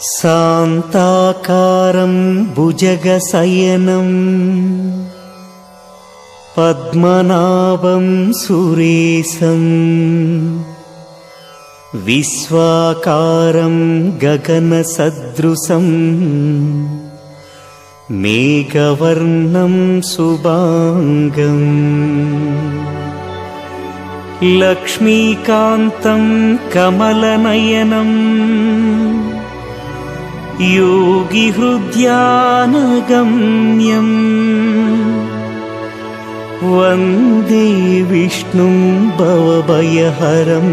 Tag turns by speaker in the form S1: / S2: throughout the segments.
S1: शान्ताकारं भुजगशयनं पद्मनाभं सुरेशं विश्वाकारं गगनसदृशं मेघवर्णं शुभांगम् लक्ष्मीकान्तं कमलनयनं योगिहृद्यानगम्यं वन्दे विष्णुं भवभयहरं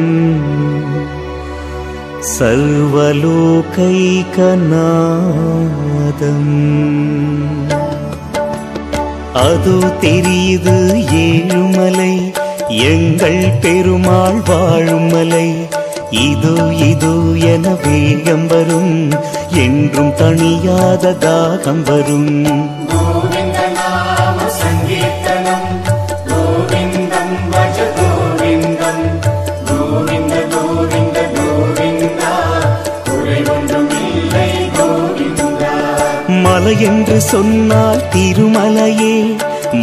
S1: सर्वलोकैकनाथम् அதோ தெரியுது ஏழுமலை எங்கள் பெருமாள் வாழும் மலை இதோ இதோ என வேகம் வரும் என்றும் தணியாத தாகம் வரும்
S2: கோவிந்த நாம சங்கீர்த்தனம் கோவிந்தம் பஜ கோவிந்தம் கோவிந்த கோவிந்த கோவிந்தா குறை ஒன்றுமில்லை கோவிந்தா.
S1: மலை என்று சொன்னால் திருமலையே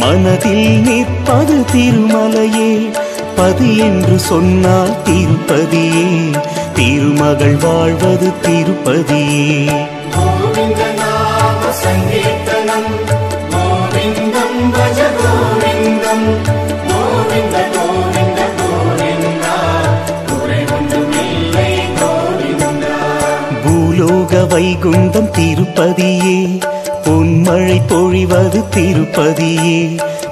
S1: மனதில் நிற்பது திருமலையே பதி என்று சொன்னால் திருப்பதியே திருமகள் வாழ்வது திருப்பதியே.
S2: கோவிந்த நாம சங்கீர்த்தனம் கோவிந்தம் பஜ கோவிந்தம் கோவிந்த கோவிந்த கோவிந்தா குறை ஒன்றுமில்லை கோவிந்தா.
S1: பூலோக வைகுண்டம் திருப்பதியே பொன்மழை பொழிவது திருப்பதியே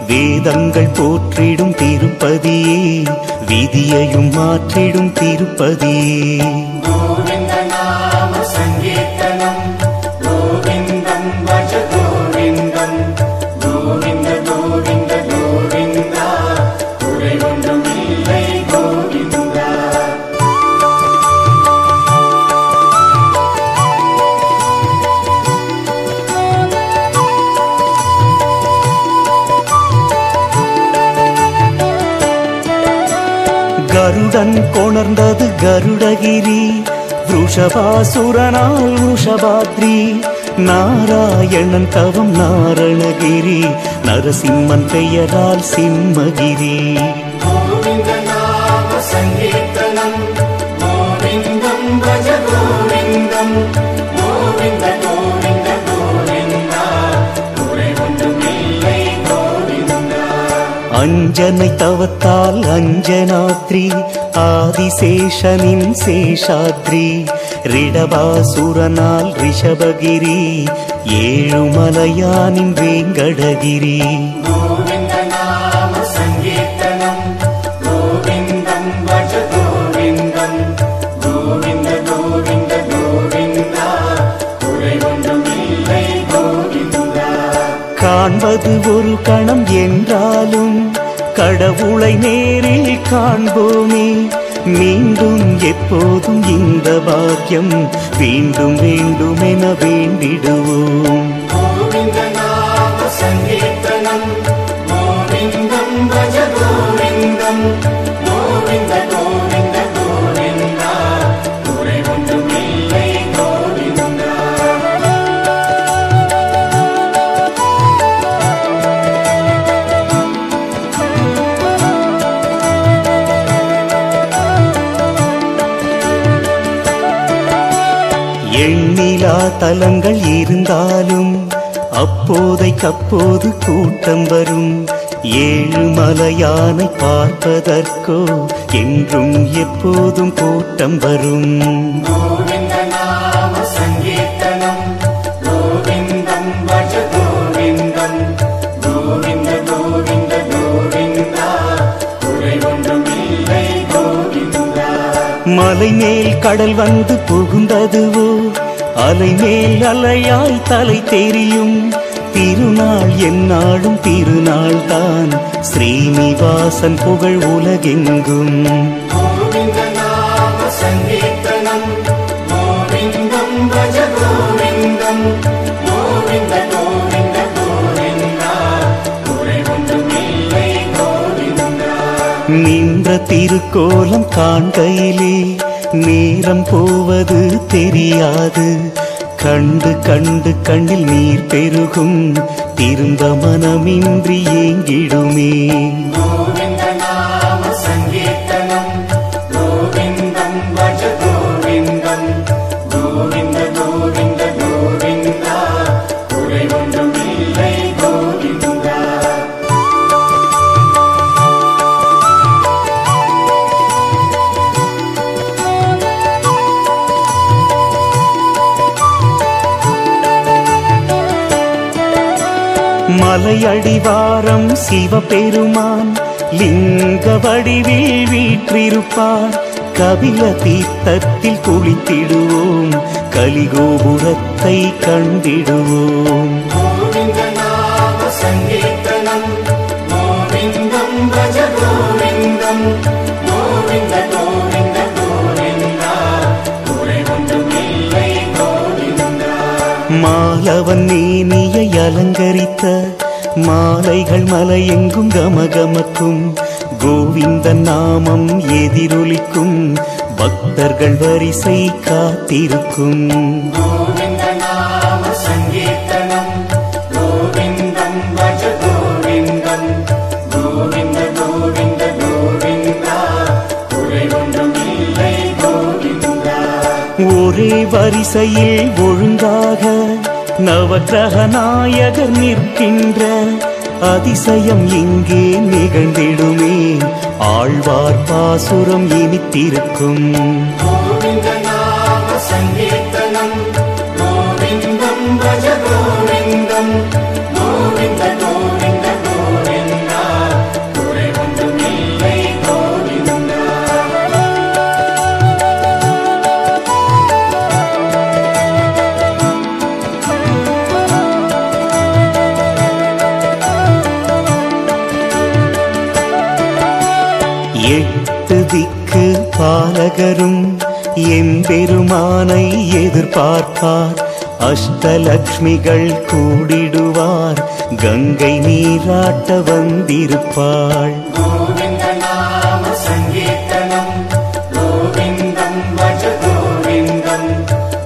S1: வேதங்கள் போற்றிடும் திருப்பதியே விதியையும் மாற்றிடும் திருப்பதியே.
S2: கோவிந்த நாம சங்கீர்த்தனம் கோவிந்தம் பஜ கோவிந்தம் கோவிந்த கோவிந்த கோவிந்தா குறை ஒன்றுமில்லை கோவிந்தா.
S1: கருடன் கொணர்ந்தது கருடகிரி வ்ருஷபாசுரனால் வ்ருஷபாத்ரி நாராயணன் தவம் நாரணகிரி நரசிம்மன் பெயரால் சிம்மகிரி.
S2: கோவிந்த நாம சங்கீர்த்தனம் கோவிந்தம் பஜ கோவிந்தம் கோவிந்த கோவிந்த கோவிந்தா குறை ஒன்றுமில்லை கோவிந்தா.
S1: அஞ்சனை தவத்தால் அஞ்சனாத்ரி ஆதிசேஷனின் சேஷாத்ரி ரிடபாசுரனால் ரிஷபகிரி ஏழுமலையானின் வேங்கடகிரி.
S2: கோவிந்த நாம சங்கீர்த்தனம் கோவிந்தம் பஜ கோவிந்தம் கோவிந்த கோவிந்த கோவிந்தா குறை ஒன்றுமில்லை கோவிந்தா.
S1: காண்பது ஒரு கணம் என்றாலும் கடவுளை நேரில் காண்போமே மீண்டும் எப்போதும் இந்த பாக்கியம் வேண்டும் வேண்டுமென வேண்டிடுவோம்.
S2: கோவிந்த நாம சங்கீர்த்தனம் கோவிந்தம் பஜ கோவிந்தம் கோவிந்த கோவிந்த கோவிந்தா குறை ஒன்றுமில்லை கோவிந்தா.
S1: எண்ணிலா தலங்கள் இருந்தாலும் அப்போதைக்கப்போது கூட்டம் வரும் ஏழுமலையானை பார்ப்பதற்கோ என்றும் எப்போதும் கூட்டம் வரும்.
S2: கோவிந்த நாம சங்கீர்த்தனம் கோவிந்தம் பஜ கோவிந்தம் கோவிந்த கோவிந்த கோவிந்தா குறை ஒன்றுமில்லை கோவிந்தா.
S1: மலை மேல் கடல் வந்து புகுந்ததுவோ அலை மேல் அலையாய் தலை தெரியும் திருநாள் எந்நாளும் திருநாள் தான் ஸ்ரீனிவாசன் புகழ் உலகெங்கும்.
S2: கோவிந்த நாம சங்கீர்த்தனம் கோவிந்தம் பஜ கோவிந்தம் கோவிந்த கோவிந்த கோவிந்தா குறை ஒன்றுமில்லை கோவிந்தா.
S1: நின்ற திருக்கோலம் காண்கையிலே நேரம் போவது தெரியாது கண்டு கண்டு கண்ணில் நீர் பெருகும் திரும்ப மனமின்றி ஏங்கிடுமே.
S2: கோவிந்த நாம சங்கீர்த்தனம் கோவிந்தம் பஜ கோவிந்தம் கோவிந்த கோவிந்த கோவிந்தா குறை ஒன்றும் இல்லை கோவிந்தா.
S1: மலையடிவாரம் சிவபெருமான் லிங்க வடிவில் வீற்றிருப்பார். கபில தீர்த்தத்தில் குளித்திடுவோம், கலிகோபுரத்தை கண்டிடுவோம்.
S2: கோவிந்த நாம சங்கீர்த்தனம் கோவிந்தம் பஜ கோவிந்தம் கோவிந்த கோவிந்த கோவிந்தா குறை ஒன்றும் இல்லை கோவிந்தா.
S1: மாலவன் மேனியை அலங்கரித்த மாலைகள் மலையெங்கும் கமகமக்கும். கோவிந்த நாமம் எதிரொலிக்கும், பக்தர்கள் வரிசை காத்திருக்கும்.
S2: கோவிந்த நாம சங்கீர்த்தனம் கோவிந்தம் பஜ கோவிந்தம் கோவிந்த கோவிந்த கோவிந்தா குறை ஒன்றும் இல்லை கோவிந்தா.
S1: ஒரே வரிசையில் ஒழுங்காக நவக்கிரக நாயகர் நிற்கின்ற அதிசயம் இங்கே நிகழ்ந்திடுமே. ஆழ்வார் பாசுரம் இனித்திருக்கும்.
S2: கோவிந்த நாம சங்கீர்த்தனம் கோவிந்தம் பஜ கோவிந்தம் கோவிந்த கோவிந்த கோவிந்தா குறை ஒன்றும் இல்லை கோவிந்தா.
S1: எட்டு திக்கு பாலகரும் எம்பெருமானை எதிர்பார்ப்பார். அஷ்டலக்ஷ்மிகள் கூடிடுவார், கங்கை நீராட்ட வந்திருப்பாள்.
S2: கோவிந்த நாம சங்கீர்த்தனம் கோவிந்தம் பஜ கோவிந்தம்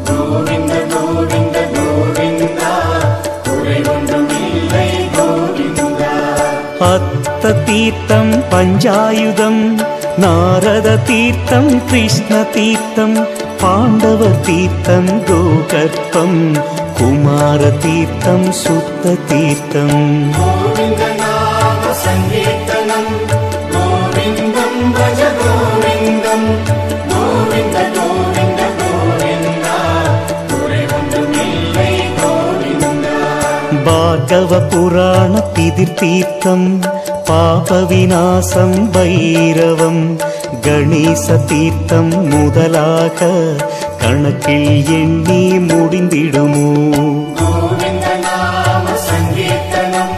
S2: கோவிந்த கோவிந்த கோவிந்தா குறை ஒன்றும் இல்லை கோவிந்தா.
S1: அத்த தீர்த்தம் பஞ்சாயுதம், நாரத தீர்த்தம் கிருஷ்ண தீர்த்தம், பாண்டவ தீர்த்தம் கோகர்ப்பம், குமார தீர்த்தம் சுத்த தீர்த்தம்.
S2: கோவிந்த நாம சங்கீர்த்தனம் கோவிந்தம் பஜ கோவிந்தம் கோவிந்த கோவிந்த கோவிந்தா குறை ஒன்றும் இல்லை கோவிந்தா.
S1: பார்கவ புராண திதிர் தீர்த்தம், பாப விநாசம் பைரவம், கணேச தீர்த்தம் முதலாக கணக்கில் எண்ணி முடிந்திடுமோ.
S2: கோவிந்த நாம சங்கீர்த்தனம்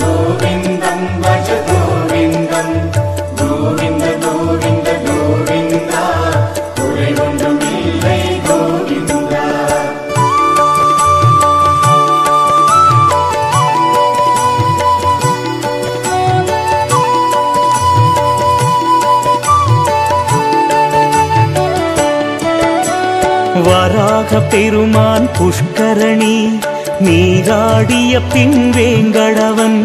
S2: கோவிந்தம் பஜ கோவிந்தம் கோவிந்த கோவிந்த கோவிந்தா குறை ஒன்றும் இல்லை கோவிந்தா.
S1: வராக பெருமான் புஷ்கரணி நீராடிய பின் வேங்கடவன்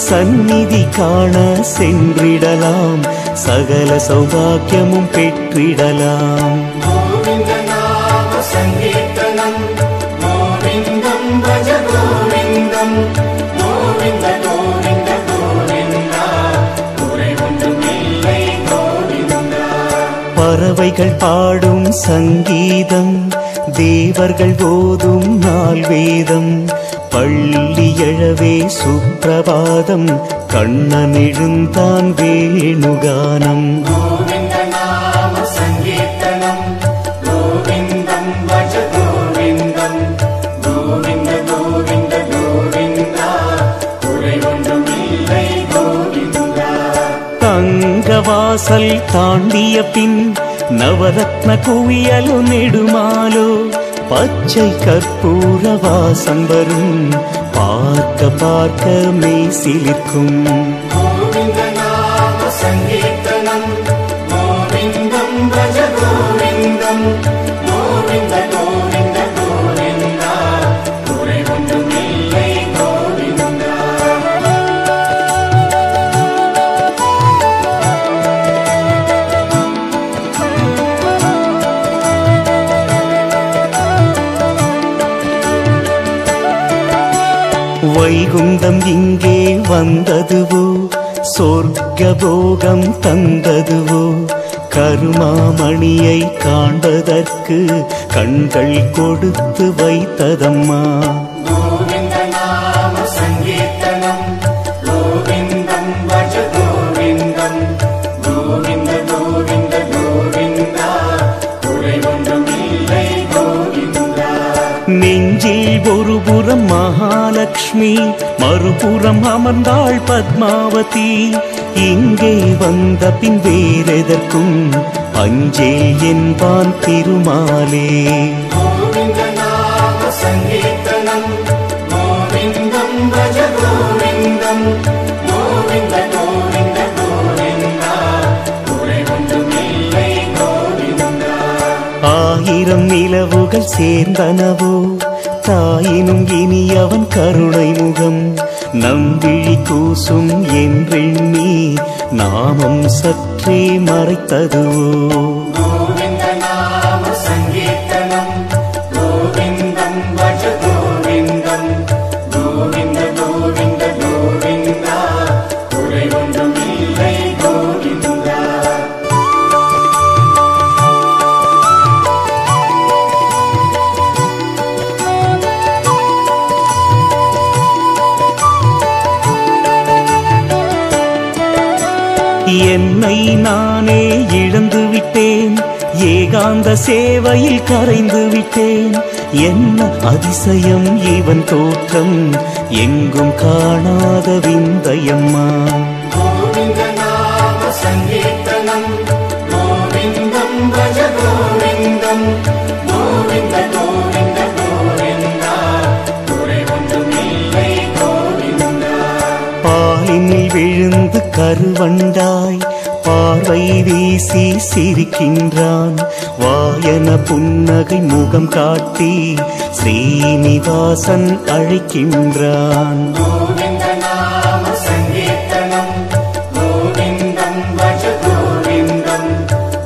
S1: சந்நிதி காண சென்றிடலாம், சகல சௌபாக்கியமும் பெற்றிடலாம்.
S2: கோவிந்த நாம சங்கீர்த்தனம் கோவிந்தம் பஜ கோவிந்தம் கோவிந்த கோவிந்த கோவிந்தா குறை ஒன்றும் இல்லை கோவிந்தா.
S1: பறவைகள் பாடும் சங்கீதம், தேவர்கள் போதும் நாள் வேதம், பள்ளி எழவே சுப்பிரபாதம், கண்ணன் எழுந்தான் வேணுகானம்.
S2: கோவிந்த நாம சங்கீர்த்தனம் கோவிந்தம் பஜ கோவிந்தம் கோவிந்த கோவிந்த கோவிந்தா குறை ஒன்றும் இல்லை கோவிந்தா.
S1: தங்கவாசல் தாண்டிய பின் நவரத்ன குவியலோ நெடுமாலோ, பச்சை கற்பூர வாசம் வரும், பார்க்க பார்க்க மெய் சிலிர்க்கும்.
S2: கோவிந்த நாம சங்கீர்த்தனம் கோவிந்தம் பஜ கோவிந்தம் கோவிந்த கோவிந்த கோவிந்தா
S1: வைகுந்தம் இங்கே வந்ததுவோ சொர்க்க போகம் தந்ததுவோ கருமாமணியை காண்பதற்கு கண்கள் கொடுத்து வைத்ததம்மா.
S2: கோவிந்த நாம சங்கீர்த்தனம் கோவிந்தம் பஜ கோவிந்தம் கோவிந்த கோவிந்த கோவிந்தா குறை ஒன்றும் இல்லை கோவிந்தா.
S1: நெஞ்சில் ஒரு புறம் மகாலட்சுமி மறுபுறம் அமர்ந்தாள் பத்மாவதி. இங்கே வந்த பின் வேறெதற்கும் அஞ்சேல் என்பான் திருமாலே.
S2: கோவிந்த நாம சங்கீர்த்தனம் கோவிந்தம் பஜ கோவிந்தம் கோவிந்த கோவிந்த கோவிந்தா குறை ஒன்றும் இல்லை கோவிந்தா.
S1: ஆயிரம் நிலவுகள் சேர்ந்தனவோ தாயினும் இனி அவன் கருணை முகம் நம்பிழி கூசும் என்றெண்ணி நாமம் சற்றே மறைத்ததுவோ.
S2: கோவிந்த நாம சங்கீர்த்தனம் கோவிந்தம் பஜ கோவிந்தம் கோவிந்த கோவிந்த கோவிந்தா குறை ஒன்றும் இல்லை கோவிந்தா.
S1: என்னை நானே இழந்து விட்டேன் ஏகாந்த சேவையில் கரைந்து விட்டேன். என்ன அதிசயம் இவன் தோற்றம் எங்கும் காணாத விந்தையம்மா.
S2: கோவிந்த நாம சங்கீர்த்தனம் கோவிந்தம் பஜ கோவிந்தம் கோவிந்த கோவிந்த கோவிந்தா குறை ஒன்றும் இல்லை கோவிந்தா.
S1: பாலினில் விழுந்து கருவண்டாய் பார்வை வீசி சிரிக்கின்றான். வாயன புன்னகை முகம் காட்டி ஸ்ரீனிவாசன் அழைக்கின்றான்.
S2: கோவிந்த நாம சங்கீர்த்தனம் கோவிந்தம் பஜ கோவிந்தம்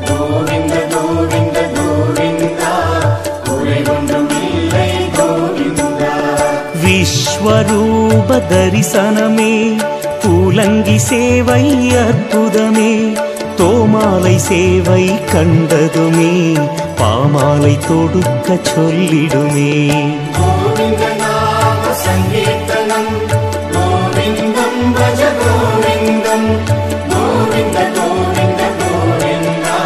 S2: கோவிந்த கோவிந்த கோவிந்தா குறை ஒன்றும் இல்லை கோவிந்தா.
S1: விஸ்வரூப தரிசனமே பூலங்கி சேவை அற்புதமே தோமாலை சேவை கண்டதுமே பாமாலை தொடுக்க சொல்லிடுமே.
S2: கோவிந்த நாம சங்கீர்த்தனம் கோவிந்தம் பஜ கோவிந்தம் கோவிந்த கோவிந்த கோவிந்தா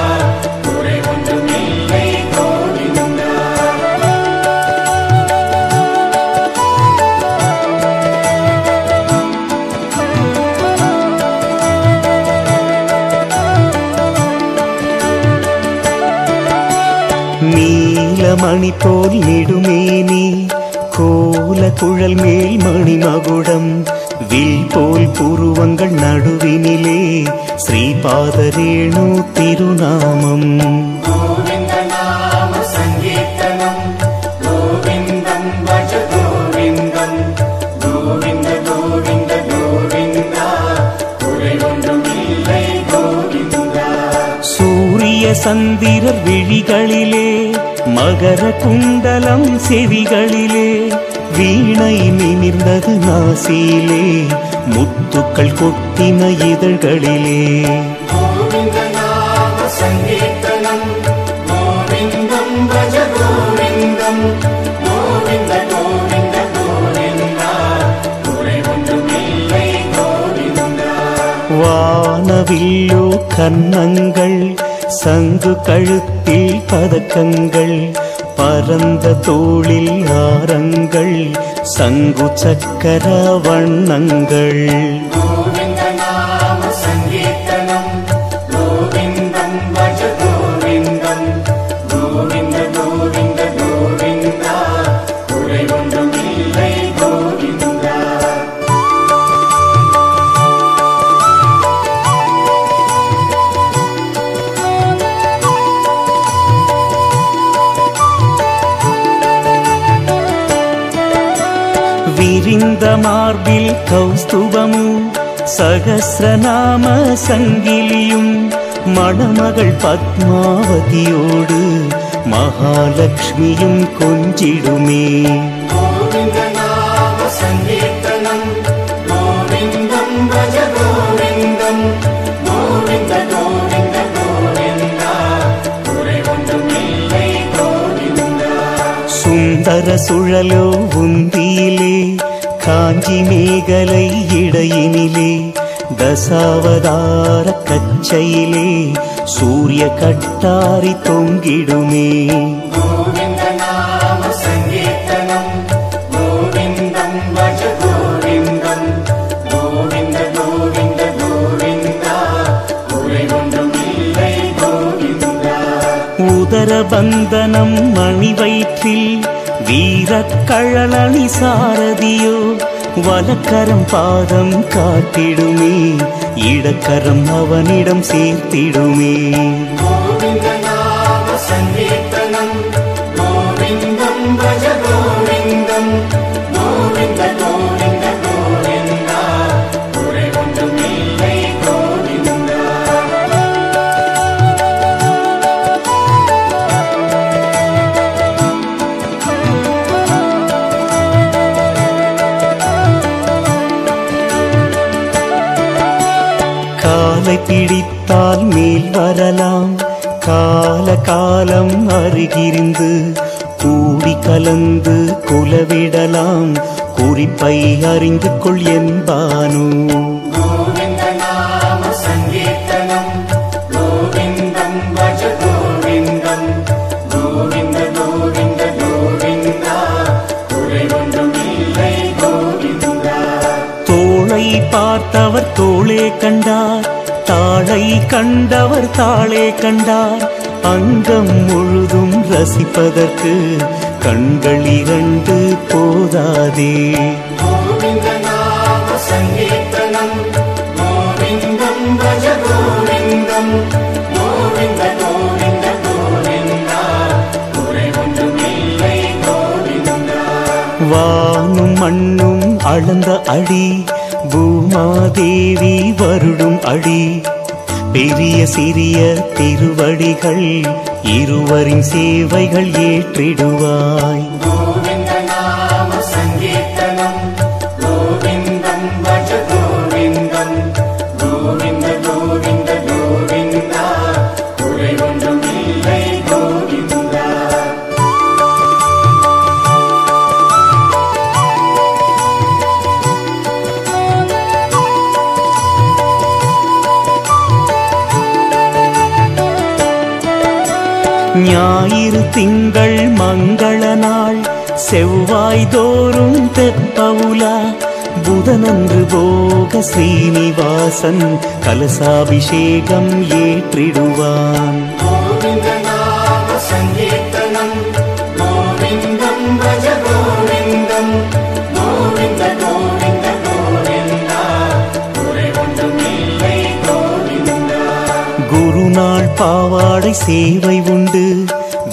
S2: குறை ஒன்றும் இல்லை கோவிந்தா.
S1: நீலமணி போல் நெடுமேனி கோல குழல் மேல் மணிமகுடம் வில் போல் புருவங்கள் நடுவினிலே ஸ்ரீபாதரேணு திருநாமம்.
S2: கோவிந்த நாம சங்கீர்த்தனம் கோவிந்தம் பஜ கோவிந்தம் கோவிந்த கோவிந்த கோவிந்தா குறை ஒன்றும் இல்லை கோவிந்தா.
S1: சூரிய சந்திரர் விழிகளிலே மகர குண்டலம் செவிகளிலே வீணை நிமிர்ந்தது நாசியிலே முத்துக்கள் கொட்டின இதழ்களிலே.
S2: கோவிந்த நாம சங்கீர்த்தனம் கோவிந்தம் பஜ கோவிந்தம் கோவிந்த கோவிந்த கோவிந்தா குறை ஒன்றும் இல்லை கோவிந்தா.
S1: வானவில்லோ கன்னங்கள் சங்கு கழுத்தில் பதக்கங்கள் பரந்த தோளில் ஆரங்கள் சங்கு சக்கர வண்ணங்கள்.
S2: கோவிந்த நாம சங்கீர்த்தனம் கோவிந்தம் பஜ கோவிந்தம் கோவிந்த கோவிந்த கோவிந்தா குறை ஒன்றும் இல்லை கோவிந்தா.
S1: விரிந்த மார்பில் கௌஸ்துபமு சகஸ்ரநாம சங்கிலியும் மணமகள் பத்மாவதியோடு மகாலட்சுமியும் கொஞ்சிடுமே.
S2: கோவிந்த நாம சங்கீர்த்தனம்
S1: சுழலோ உந்தியிலே காஞ்சி மேகலை இடையினிலே தசாவதார கச்சையிலே சூரிய கட்டாரி தொங்கிடுமே.
S2: கோவிந்த நாம சங்கீர்த்தனம் கோவிந்தம் பஜ கோவிந்தம் கோவிந்த கோவிந்த கோவிந்தா குறை ஒன்றும் இல்லை கோவிந்தா.
S1: உதரபந்தனம் மணி வயிற்றில் வீரக்கழலணி சாரதியோ வலக்கரம் பாதம் காட்டிடுமே, இடக்கரம் அவனிடம் சேர்த்திடுமே.
S2: கோவிந்த நாம சங்கீர்த்தனம் கோவிந்தம் பஜ கோவிந்தம் கோவிந்த கோவிந்த கோவிந்தா குறை ஒன்றும் இல்லை கோவிந்தா.
S1: காலை பிடித்தால் மேல் வரலாம், கால காலம் அருகிருந்து கூடி கலந்து குலவிடலாம், குறிப்பை அறிந்து கொள் என்பானோ.
S2: கோவிந்த நாம சங்கீர்த்தனம் கோவிந்தம் பஜ கோவிந்தம் கோவிந்த கோவிந்த கோவிந்தா குறை ஒன்றும் இல்லை கோவிந்தா.
S1: தோளை பார்த்தவர் தோளே கண்டார், தாளை கண்டவர் தாளே கண்டார், அங்கம் முழுதும் ரசிப்பதற்கு கண்கள் இரண்டு போதாதே.
S2: கோவிந்த நாம சங்கீர்த்தனம் கோவிந்தம் பஜ கோவிந்தம் கோவிந்த கோவிந்த கோவிந்தா குறை ஒன்றும் இல்லை கோவிந்தா.
S1: வானும் மண்ணும் அளந்த அடி, பூமாதேவி வருடும் அடி, பெரிய சிறிய திருவடிகள் இருவரின் சேவைகள் ஏற்றிடுவாய்.
S2: கோவிந்த நாம சங்கீர்த்தனம் கோவிந்தம் பஜ கோவிந்தம் கோவிந்த கோவிந்த கோவிந்தா குறை ஒன்றும் இல்லை கோவிந்தா.
S1: ஞாயிறு திங்கள் மங்கள நாள், செவ்வாய் தோறும் தெப்பவுலா, புதனன்று போக ஸ்ரீனிவாசன் கலசாபிஷேகம் ஏற்றிடுவான்.
S2: கோவிந்த நாம சங்கீர்த்தனம் கோவிந்தம் பஜ கோவிந்தம் கோவிந்த கோவிந்த கோவிந்தா குறை ஒன்றும் இல்லை கோவிந்தா.
S1: குருநாள் பாவாடை சேவை உண்டு,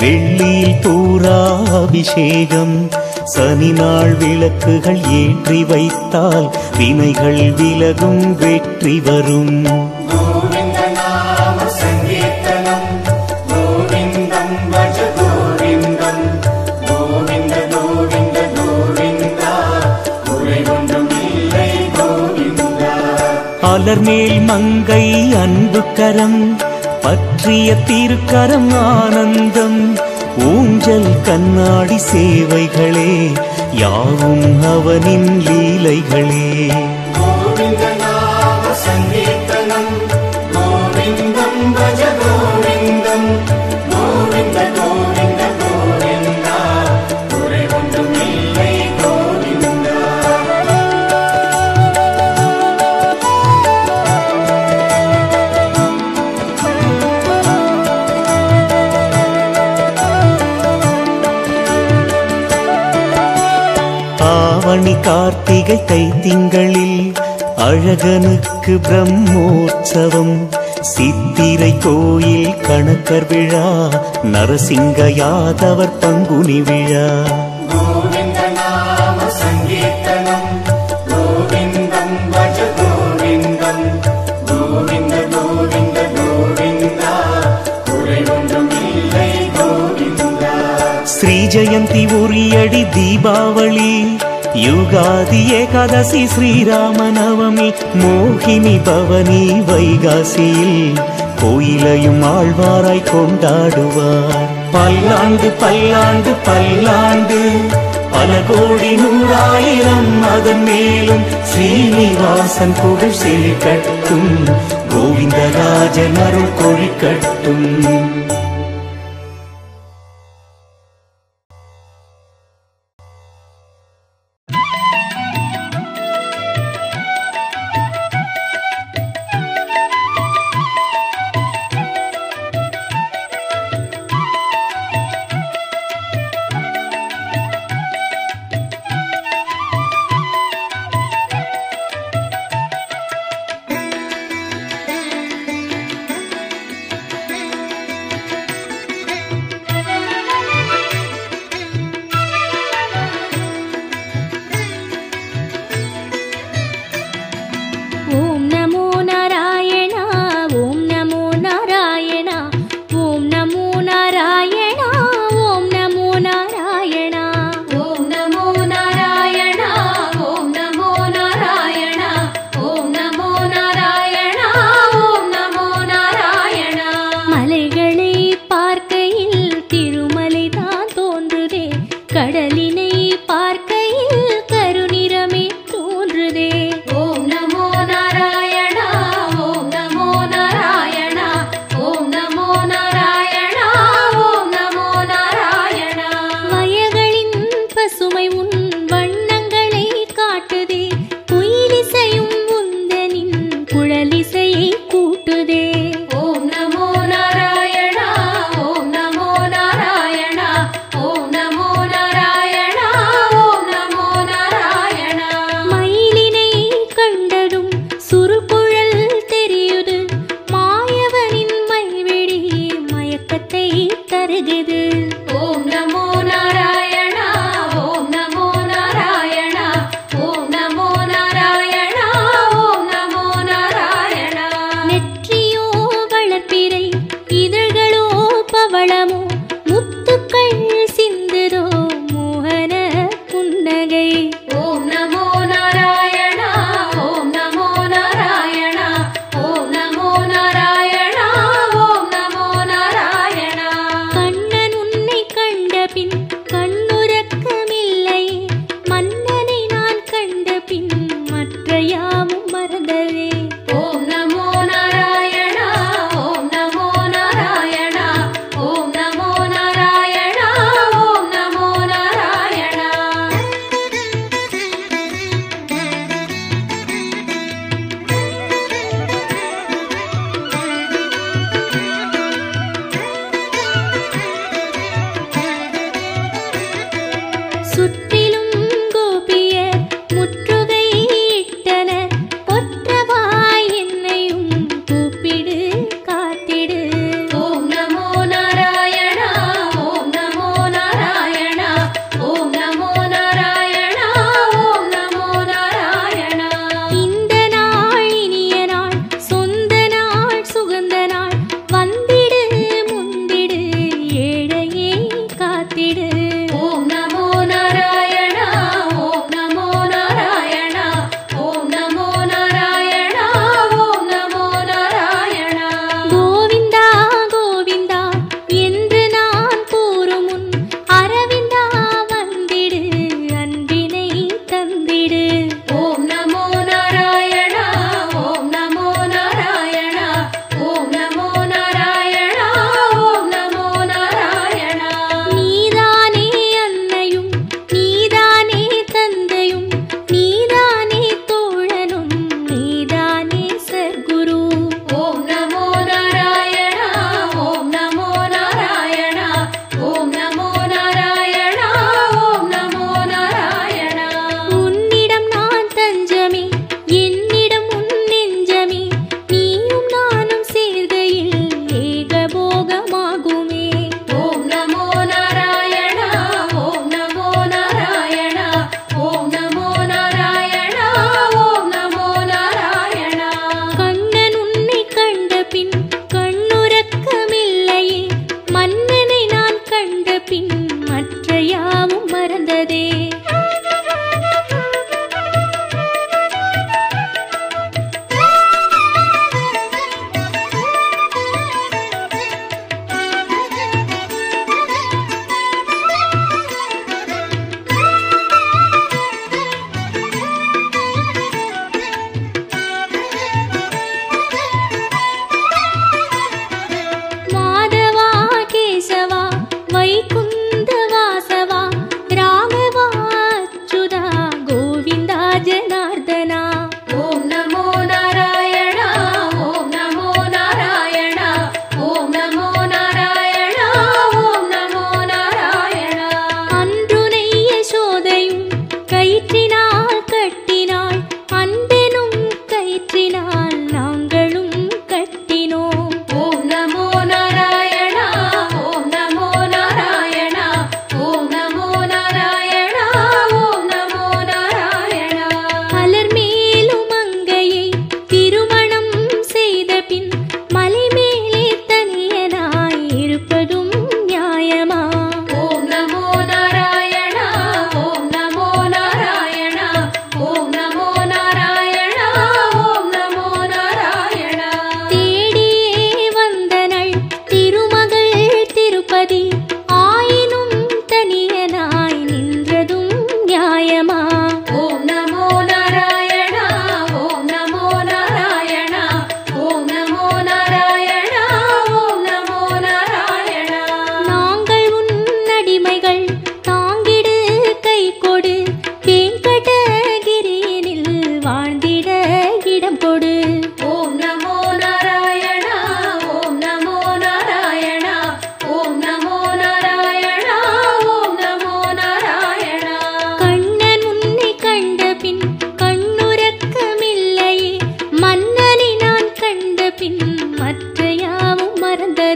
S1: வெள்ளியில் பூரா அபிஷேகம், சனி நாள் விளக்குகள் ஏற்றி வைத்தால் வினைகள் விலகும் வெற்றி வரும்.
S2: கோவிந்த நாம சங்கீர்த்தனம் கோவிந்தம் பஜ கோவிந்தம் கோவிந்த கோவிந்த கோவிந்தா குறை ஒன்றும் இல்லை கோவிந்தா.
S1: அலர்மேல் மங்கை அன்பு கரம் பற்றிய திருக்கரம் ஆனந்தம், ஊஞ்சல் கண்ணாடி சேவைகளே யாவும் அவனின் லீலைகளே.
S2: கோவிந்த நாம சங்கீர்த்தனம் கோவிந்தம் பஜ கோவிந்தம் கோவிந்த கோவிந்த கோவிந்தா குறை ஒன்றும் இல்லை கோவிந்தா.
S1: ஆவணி கார்த்திகை தைத்திங்களில் அழகனுக்கு பிரம்மோற்சவம், சித்திரை கோயில் கணக்கர் விழா, நரசிங்க யாதவர் பங்குனி விழா.
S2: கோவிந்த நாம சங்கீர்த்தனம் கோவிந்தம் பஜ கோவிந்தம் கோவிந்த கோவிந்த கோவிந்தா குறை ஒன்றும் இல்லை கோவிந்தா.
S1: ஸ்ரீ ஜெயந்தி உரியடி தீபாவளி, யுகாதி ஏகாதசி ஸ்ரீராமநவமி, மோகினி பவனி வைகாசியில் கோயிலையும் ஆழ்வாராய் கொண்டாடுவார். பல்லாண்டு பல்லாண்டு பல்லாண்டு பல கோடி நூறாயிரம் அதன் மேலும் ஸ்ரீனிவாசன் புகழ் செழிக்கட்டும், கோவிந்தராஜன் அருள் கொழிக்கட்டும்.
S3: கண்ணன்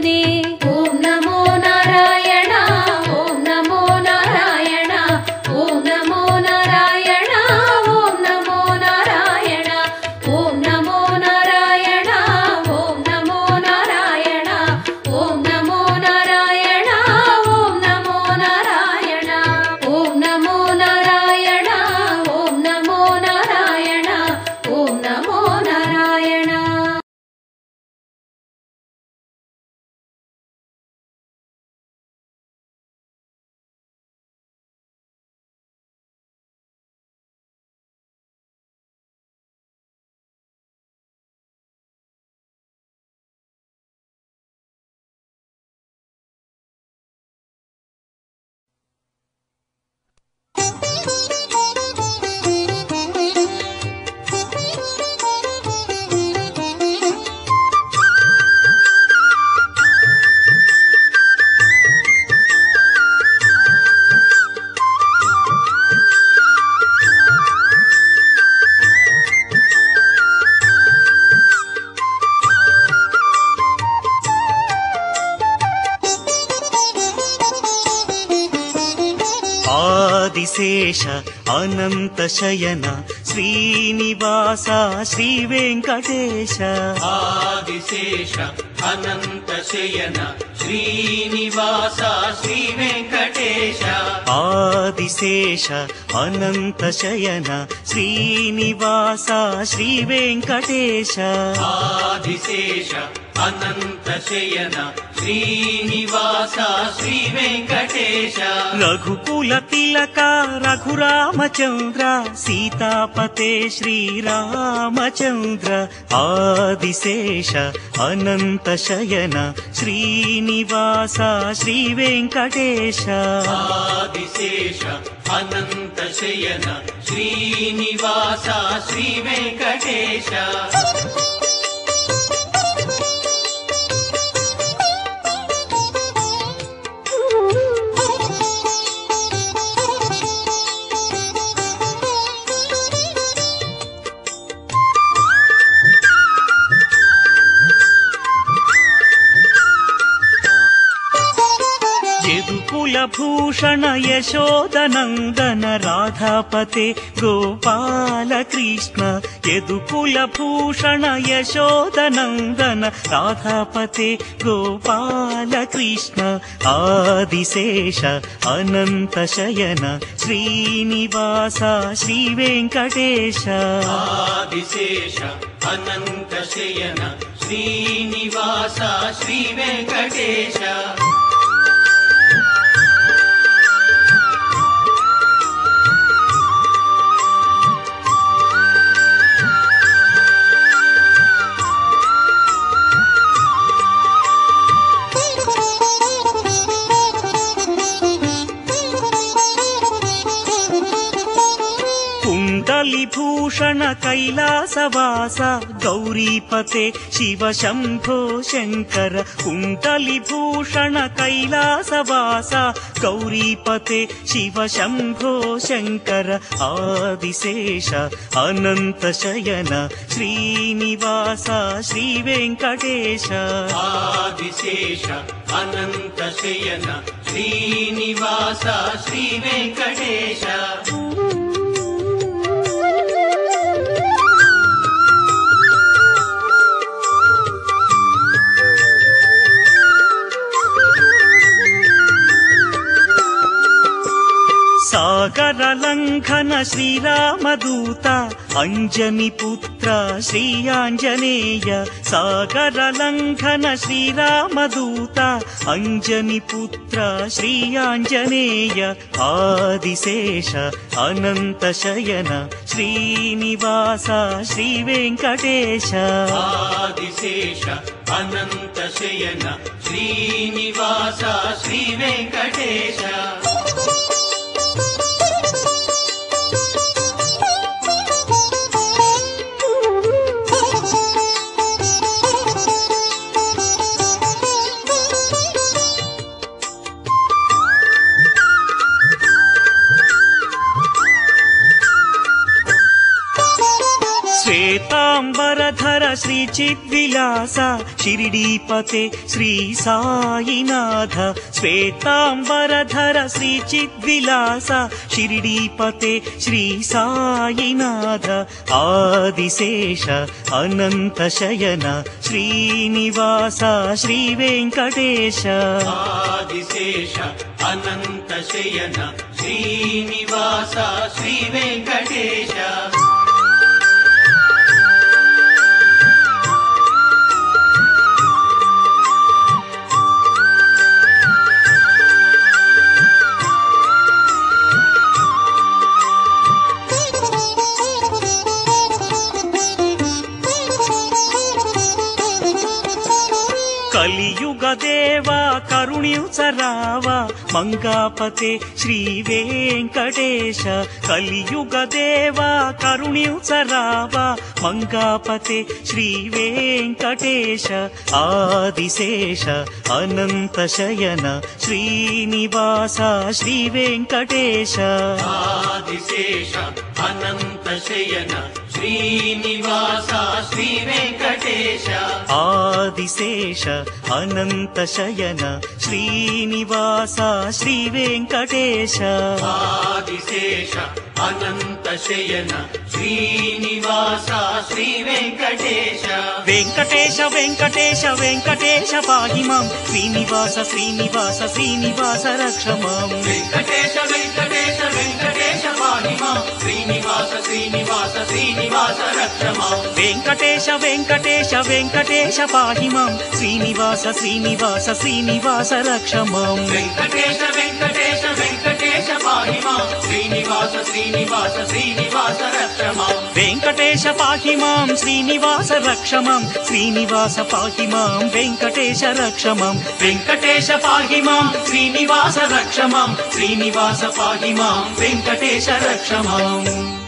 S3: ईश्वरे ॐ नमो नारायण ॐ नमो नारायण ॐ नमो नारायण ॐ नमो नारायण ॐ नमो नारायण ॐ नमो नारायण ॐ नमो नारायण ॐ नमो नारायण ॐ नमो नारायण ॐ नमो नारायण ॐ नमो नारायण।
S1: ఆదిశేష అనంత శయన శ్రీనివాస శ్రీ వెంకటేశ
S4: ఆదిశేష అనంత శయన శ్రీనివాస శ్రీ వెంకటేశ
S1: ఆదిశేష అనంత శయన శ్రీనివాస శ్రీ వెంకటేశ
S4: ఆదిశేష అనంత శయన శ్రీనివాస శ్రీ వెంకటేశ
S1: రఘుకుల తిలక రఘురామచంద్ర సీతాపతే శ్రీరామచంద్ర ఆదిశేష అనంత శయన శ్రీనివాస శ్రీ వెంకటేశ
S4: ఆదిశేష అనంత శయన శ్రీనివాస శ్రీ వెంకటేశ
S1: కులభూషణ యశోదనందన రాధాపతే గోపాల కృష్ణ యదుకులభూషణ యశోదనందన రాధాపతే గోపాల కృష్ణ ఆదిశేష అనంత శయన శ్రీనివాస శ్రీ వెంకటేశ
S4: ఆదిశేష అనంత శయన శ్రీనివాస శ్రీ వెంకటేశ
S1: कुण्डलिभूषण कैलासवास गौरीपते शिव शम्भो शङ्कर कुण्डलिभूषण कैलासवास गौरीपते शिव शम्भो शङ्कर आदिशेष अनन्त शयन श्रीनिवास श्री वेङ्कटेश
S4: आदिशेष अनन्त शयन श्रीनिवास श्री वेङ्कटेश
S1: सागर लंघन श्रीरामदूत अंजनी पुत्र श्री आंजनेय सागर लंघन श्रीरामदूत अंजनी पुत्र श्री आंजनेय आदिशेष अनंत शयन श्रीनिवास श्री वेंकटेश
S4: आदिशेष अनंत शयन श्रीनिवास श्री वेंकटेश
S1: श्वेतांबरधर శ్రీ చిద్విలాస షిరిడీపతే శ్రీ సాయినాథ శ్వేతాంబరధర శ్రీ చిద్విలాస షిరిడీపతే శ్రీ సాయినాథ ఆదిశేష అనంత శయన శ్రీనివాస శ్రీ వెంకటేశ
S4: ఆదిశేష అనంత శయన శ్రీనివాస శ్రీ వెంకటేశ
S1: కలియుగ దేవా కరుణ్యుచరావా మంగాపతే శ్రీ వెంకటేశ కలియుగ దేవా కరుణ్యుచరావా మంగాపతే శ్రీ వెంకటేశ ఆదిశేష అనంత శయన శ్రీనివాస శ్రీ వెంకటేశ
S4: ఆదిశేష అనంత శయన శ్రీనివాస శ్రీ వెంకటేశ
S1: ఆదిశేష అనంత శయన శ్రీనివాస శ్రీ వెంకటేశ
S4: ఆదిశేష అనంత శయన శ్రీనివాస శ్రీ వెంకటేశ
S1: వెంకటేశ వెంకటేశ వెంకటేశ పాహి మాం శ్రీనివాస శ్రీనివాస శ్రీనివాస రక్ష మాం
S4: వెంకటేశ వెంకటేశ వెంకటేశ పాహి మాం శ్రీనివాస శ్రీనివాస శ్రీనివాస రక్ష మాం
S1: వెంకటేశ వెంకటేశ వెంకటేశ పాహి మాం శ్రీనివాస శ్రీనివాస శ్రీనివాస రక్ష మాం
S4: వెంకటేశ వెంకటేశ వెంకటేశ పాహి మాం శ్రీనివాస శ్రీనివాస శ్రీనివాస రక్ష మాం
S1: వెంకటేశ పాహి మాం శ్రీనివాస రక్ష మాం శ్రీనివాస పాహి మాం వెంకటేశ రక్ష మాం వెంకటేశ పాహి మాం శ్రీనివాస రక్ష మాం శ్రీనివాస పాహి మాం వెంకటేశ రక్ష మాం